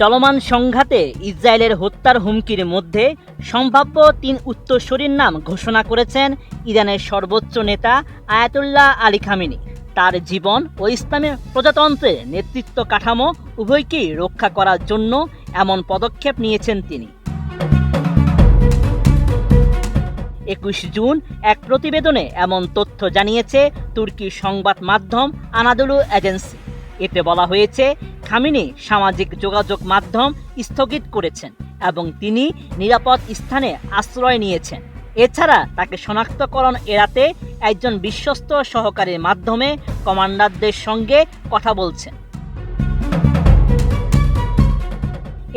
চলমান সংঘাতে ইসরায়েলের হত্যার হুমকির মধ্যে সম্ভাব্য ৩ উত্তরসূরির নাম ঘোষণা করেছেন ইরানের সর্বোচ্চ নেতা আয়াতুল্লাহ আলী খামেনি। তার জীবন ও ইসলামী প্রজাতন্ত্রের নেতৃত্ব কাঠামো উভয়কেই রক্ষা করার জন্য এমন পদক্ষেপ নিয়েছেন তিনি। ২১ জুন এক প্রতিবেদনে এমন তথ্য জানিয়েছে তুর্কির সংবাদ মাধ্যম আনাদোলু এজেন্সি। এতে বলা হয়েছে, খামেনি সামাজিক যোগাযোগ মাধ্যম স্থগিত করেছেন এবং তিনি নিরাপদ স্থানে আশ্রয় নিয়েছেন। এছাড়া তাকে শনাক্তকরণ এড়াতে একজন বিশ্বস্ত সহকারীর মাধ্যমে কমান্ডারদের সঙ্গে কথা বলছেন।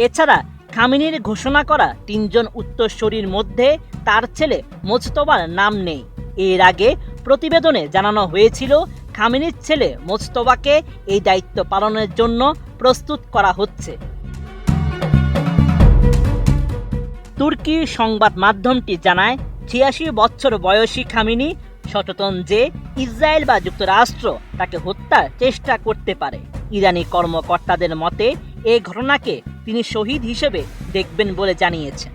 এছাড়া খামেনির ঘোষণা করা ৩ জন উত্তরসূরির মধ্যে তার ছেলে মোজতবার নাম নেই। এর আগে প্রতিবেদনে জানানো হয়েছিল, খামেনির ছেলে মোজতবাকে এই দায়িত্ব পালনের জন্য প্রস্তুত করা হচ্ছে। তুর্কির সংবাদ মাধ্যমটি জানায়, ৮৬ বছর বয়সী খামেনি সচেতন যে ইসরায়েল বা যুক্তরাষ্ট্র তাকে হত্যার চেষ্টা করতে পারে। ইরানি কর্মকর্তাদের মতে এই ঘটনাকে তিনি শহীদ হিসেবে দেখবেন বলে জানিয়েছেন।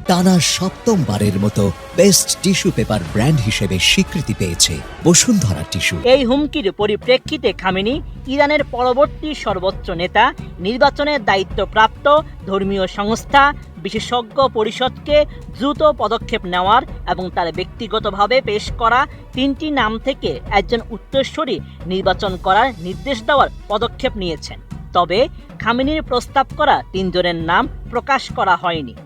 টানা ৭মবারের মতো বেস্ট টিস্যু পেপার ব্র্যান্ড হিসেবে স্বীকৃতি পেয়েছে বসুন্ধরা টিস্যু। এই হুমকির পরিপ্রেক্ষিতে খামেনি ইরানের পরবর্তী সর্বোচ্চ নেতা, নির্বাচনের দায়িত্বপ্রাপ্ত ধর্মীয় সংস্থা বিশেষজ্ঞ পরিষদকে দ্রুত পদক্ষেপ নেওয়ার এবং তার ব্যক্তিগতভাবে পেশ করা ৩টি নাম থেকে একজন উত্তরসূরি নির্বাচন করার নির্দেশ দেওয়ার পদক্ষেপ নিয়েছেন। তবে খামেনির প্রস্তাব করা ৩ জনের নাম প্রকাশ করা হয়নি।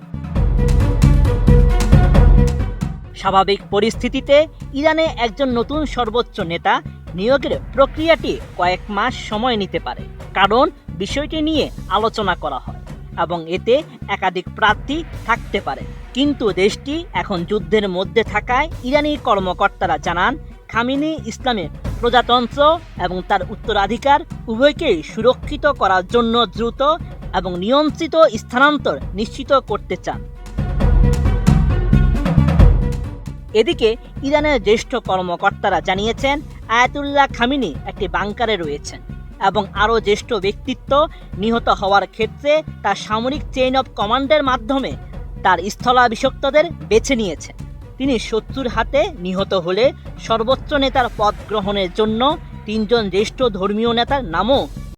স্বাভাবিক পরিস্থিতিতে ইরানে একজন নতুন সর্বোচ্চ নেতা নিয়োগের প্রক্রিয়াটি কয়েক মাস সময় নিতে পারে, কারণ বিষয়টি নিয়ে আলোচনা করা হয় এবং এতে একাধিক প্রার্থী থাকতে পারে। কিন্তু দেশটি এখন যুদ্ধের মধ্যে থাকায় ইরানি কর্মকর্তারা জানান, খামেনি ইসলামী প্রজাতন্ত্র এবং তার উত্তরাধিকার উভয়কেই সুরক্ষিত করার জন্য দ্রুত এবং নিয়ন্ত্রিত স্থানান্তর নিশ্চিত করতে চান। এদিকে ইরানের জ্যেষ্ঠ কর্মকর্তারা জানিয়েছেন, আয়াতুল্লাহ খামেনি একটি বাংকারে রয়েছেন এবং আরও জ্যেষ্ঠ ব্যক্তিত্ব নিহত হওয়ার ক্ষেত্রে তার সামরিক চেইন অব কমান্ডের মাধ্যমে তার স্থলাভিষিক্তদের বেছে নিয়েছেন। তিনি শত্রুর হাতে নিহত হলে সর্বোচ্চ নেতার পদ গ্রহণের জন্য ৩ জন জ্যেষ্ঠ ধর্মীয় নেতার নামও